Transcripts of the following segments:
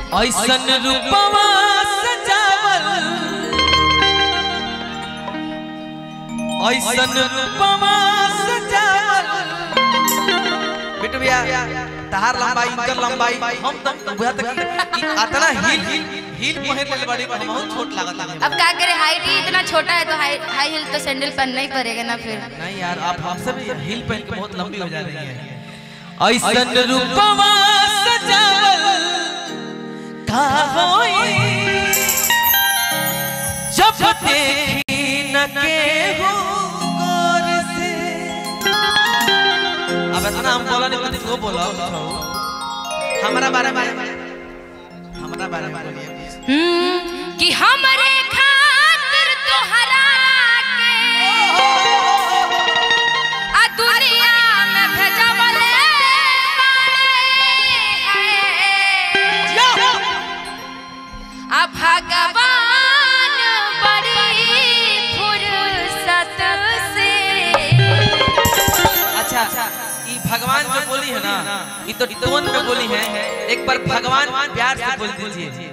ऐसन रूपवा सजावल ऐसन रूपवा सजावल बेटू भैया तहार लंबाई इनकर लंबाई हम तक बुझा तक कि इतना हील पहन ले बड़ी बहुत छोट लागत है। अब क्या करे हाइट ही इतना छोटा है तो हाई हील तो सैंडल पहनना ही पड़ेगा ना फिर। नहीं यार आप हमसे भी हील पहन के बहुत लंबी हो जा रही है। ऐसन रूपवा सजावल का होई जब देखी न केहू गौर से। अब इतना हम बोला नहीं तो बोला हमारा बारे में बोलिए कि हमारे खातिर तोहरा के आ दुनिया में भेजवले आ भगवान बड़ी फुर्सत से। अच्छा भगवान जो बोली है ना ये तो टोन में बोली है। एक बार भगवान प्यार से बोल दीजिए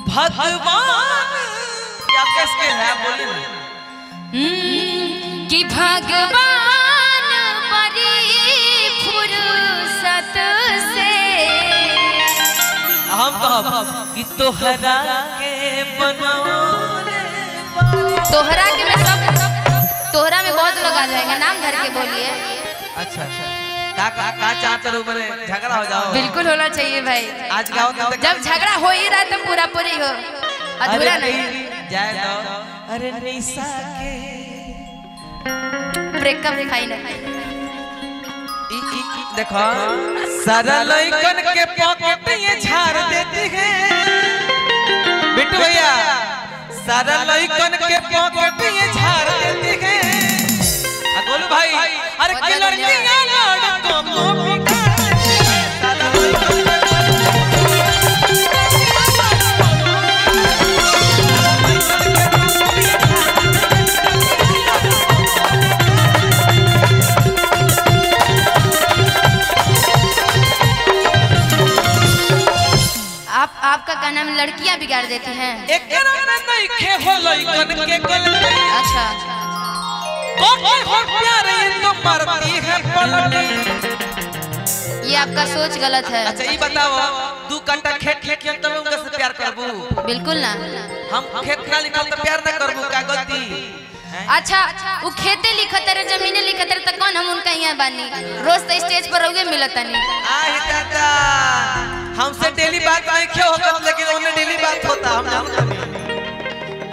भगवान क्या कैसे है बोलिए ना कि भगवान बड़ी फुर्सत से। हम कहब कि तोहरा के बनौले तोहरा के में सब तोहरा में बहुत लोग आ जाएंगे नाम धर के बोलिए। अच्छा का चाहते हो मैंने झगड़ा हो जाओ। बिल्कुल होना चाहिए भाई। आज गाँव जब झगड़ा हो ही रहा तो पूरा पूरी हो अधूरा नहीं जाए दो। अरे निशा के ब्रेकअप दिखाई ना देखो सारा लइकन के पॉकेट ये झाड़ देती है बिट्टू भैया। सारा लइकन के पॉकेट ये झाड़ देती है। बोलो भाई अरे की लड़कियां लड़कों को आपका क्या नाम लड़कियां बिगाड़ देती हैं। एक नहीं खे हो लइकन के गलती। अच्छा तो प्यार ये तो मरती है पलटी। ये आपका सोच गलत है। अच्छा ये बताओ तू कंटा खेत के तब उनका से प्यार करबू। बिल्कुल ना हम खेत ना लिखल तो प्यार ना करबू का गलती। अच्छा वो खेते लिखत रे जमीने लिखत रे त कौन हम उनका यहाँ बानी रोज तो स्टेज पर रहोगे मिलता नहीं। आह दादा हमसे डेली बात नहीं क्यों होता लेकिन उन्हें डेली बात होता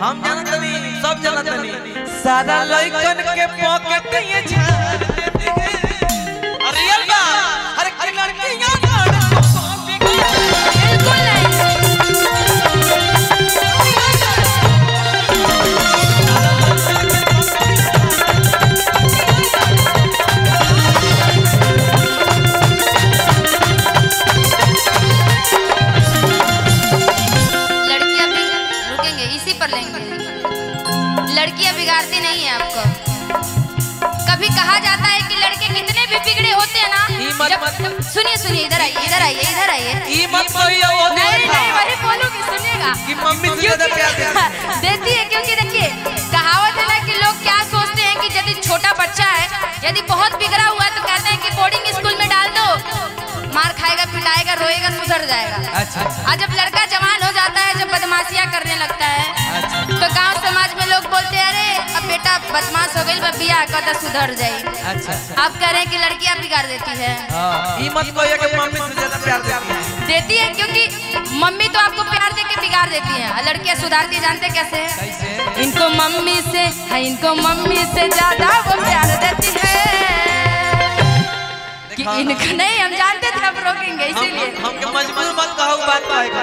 हम जानते नहीं सब जानते नहीं। सारा लइकन के पॉकेट ये झाड़ देती है। रियल बात अरे की लड़कियां लड़कों को बिल्कुल नहीं। लड़कियां भी रुकेंगे इसी पर लेंगे। लड़कियां बिगाड़ती नहीं है आपको। कभी कहा जाता है कि लड़के कितने भी बिगड़े होते हैं ना। सुनिए सुनिए इधर आइए इधर आइए इधर आइए। ये मत कहिए वो नहीं नहीं वही बोलूंगी सुनिएगा कि मम्मी से ज्यादा प्यार देती है। क्योंकि देखिए कहावत है ना कि लोग क्या सोचते हैं कि यदि छोटा बच्चा है यदि बहुत बिगड़ा हुआ तो कहते हैं कि बोर्डिंग स्कूल में डाल दो मार खाएगा पिटाएगा रोएगा सुधर जाएगा। अच्छा और जब लड़का जवान हो जाता है जब बदमाशियां करने लगता है तो गांव समाज में लोग बोलते हैं अरे अब बेटा बदमाश हो गई बियाह कर सुधर जाए। अच्छा आप कह रहे हैं कि लड़कियां बिगाड़ देती है। ये मत कहिए कि मम्मी से ज्यादा प्यार देती है क्योंकि मम्मी तो आपको प्यार देके बिगाड़ देती है और लड़कियां सुधारती जानते कैसे है? इनको मम्मी से ज्यादा वो प्यार देती है कि इनको नहीं हम जानते थे अब रोकेंगे इसीलिए हम मजबूर मत कहो बात कहेगा।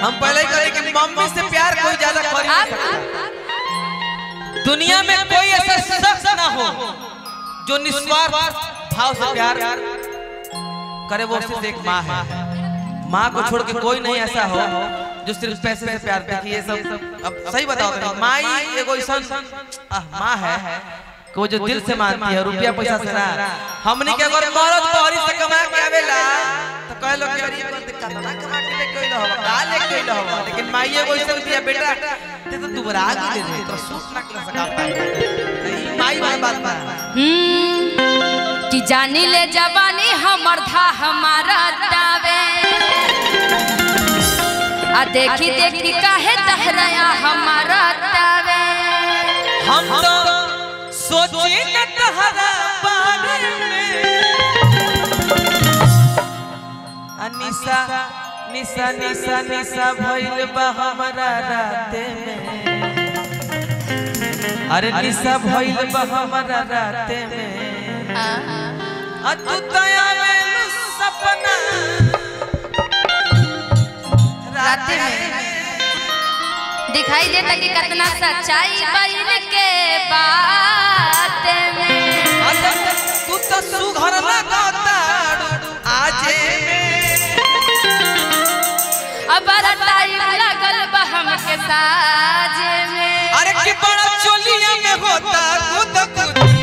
हम पहले ही कहे कि मम्मी से प्यार कोई ज्यादा कर नहीं सकता। दुनिया में कोई ऐसा शख्स ना हो जो निस्वार्थ भाव से प्यार करे वो सिर्फ एक माँ है। माँ को छोड़ के कोई नहीं ऐसा हो जो सिर्फ पैसे से प्यार देखिए ये सब। अब सही बताओ माँ एगो ऐसा माँ है को जो दिल से मानती है रुपया पैसा से ना। हमनी के अगर मरद तोहरी से कमा के आवेला तो कह लो कि अरे कतना कमा के लेके आइलो हवा का लेके लो हवा लेकिन माईए को इसे दिया बेटा ते तो दुबरा गेले रे तो सूट ना कर सकता नहीं माई वाला बात बा कि जानी ले जवानी हमर था हमारा दावे आ देखी देखी काहे तहराया हमारा दावे हम तो सोचे न तहरा बारे में अनिसा निसा निसा निसा भइल बा हमरा राते में अरे निसा भइल बा हमरा राते में आ तू दया में सपना राते में दिखाई देता कि कितना सच्चाई बन के बात में तू तो सुघर लगाता आजे अब बड़ा टाइम लगल बा हमके साजे में अरे कि बड़ा चोलिया में होता खुद खुद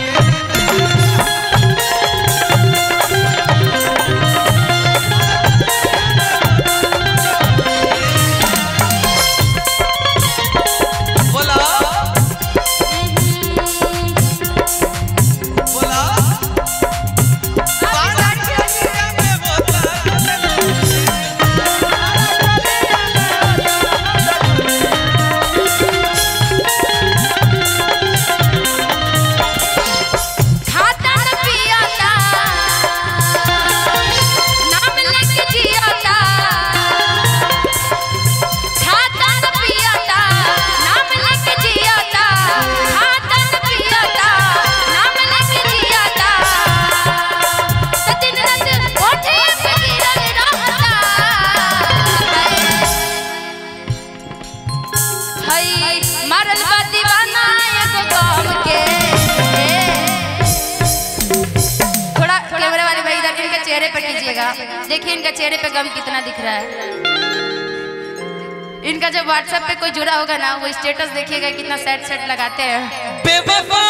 देखिए इनका चेहरे पे गम कितना दिख रहा है। इनका जब व्हाट्सएप पे कोई जुड़ा होगा ना वो स्टेटस देखिएगा कितना सैड लगाते हैं। बेवफा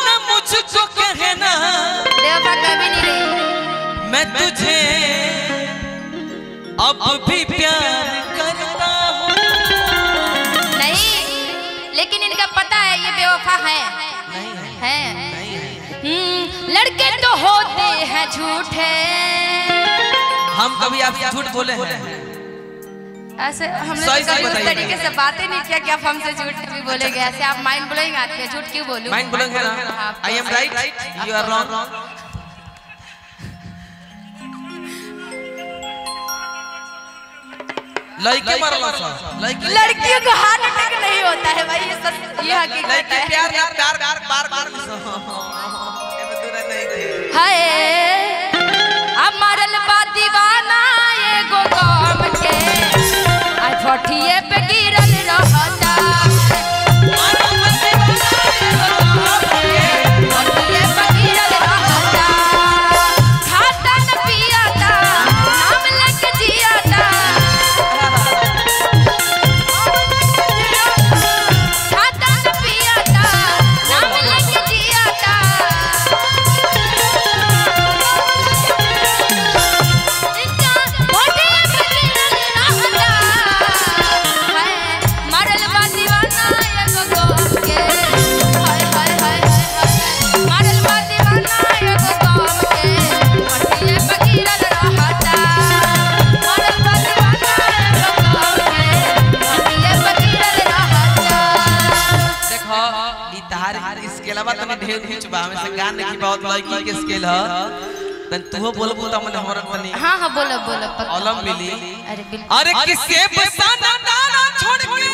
न मुझको कहना बेवफा कभी नहीं रही मैं तुझे अब भी प्यार करता हूँ नहीं लेकिन इनका पता है ये बेवफा है नहीं है लड़के तो होते हैं झूठे हम कभी आपसे झूठ बोले हैं ऐसे हमने तो कभी उस तरीके से बातें नहीं किया कि आप हमसे झूठ भी बोलेंगे ऐसे आप माइंड ब्लोइंग आते हैं झूठ क्यों बोलूं माइंड ब्लोइंग है ना I am right you are wrong लड़के मरला लड़कियों को हार्ट अटैक नहीं होता है भाई ये सच ये हकीकत है प्यार बार हाय अब मरल बा दीवाना ये गो गाम के आज फटिए पे गिरल रहता ढेर कुछ बा में से गान की बहुत लड़की के स्केल ह तन तू बोलबो त मन हमर तनी हां हां बोलो बोलो अलम मिली अरे अरे किसे बसाना दाना छोड़ के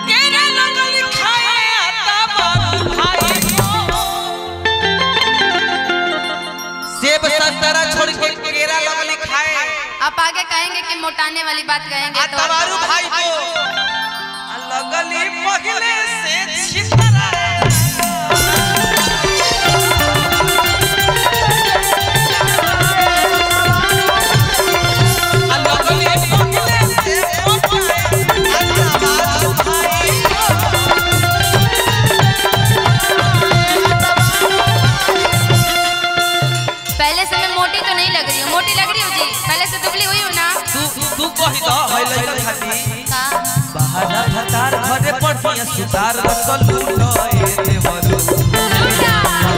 केरे लगल खाए आता बाबू भाई सेब संतरा छोड़ के केरा लगल खाए आप आगे कहेंगे कि मोटाने वाली बात कहेंगे तो तवारू भाई को लगली पहले से छितरा पहले से मैं मोटी तो नहीं लग रही हूँ मोटी लग रही हूँ जी पहले से दुबली हुई हूँ ना सुतार रस लूटो ए देवरू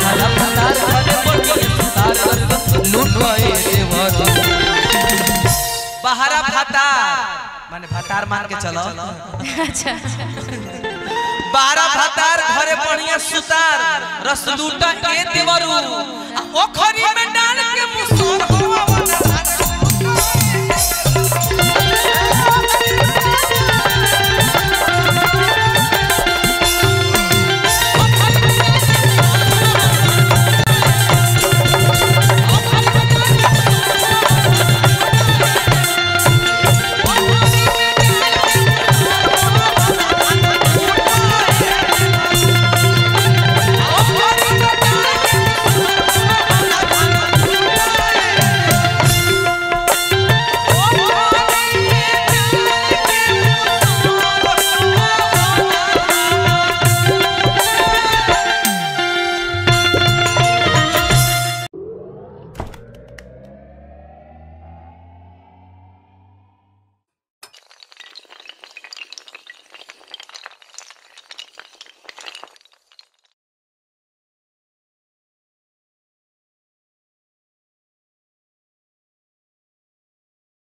बहारा भतार घरे बढ़िया सुतार रस लूटो ए देवरू बहारा भतार माने भतार मान के चलो अच्छा बहारा भतार घरे बढ़िया सुतार रस लूटो ए देवरू ओखरी में डाल के मुसर हो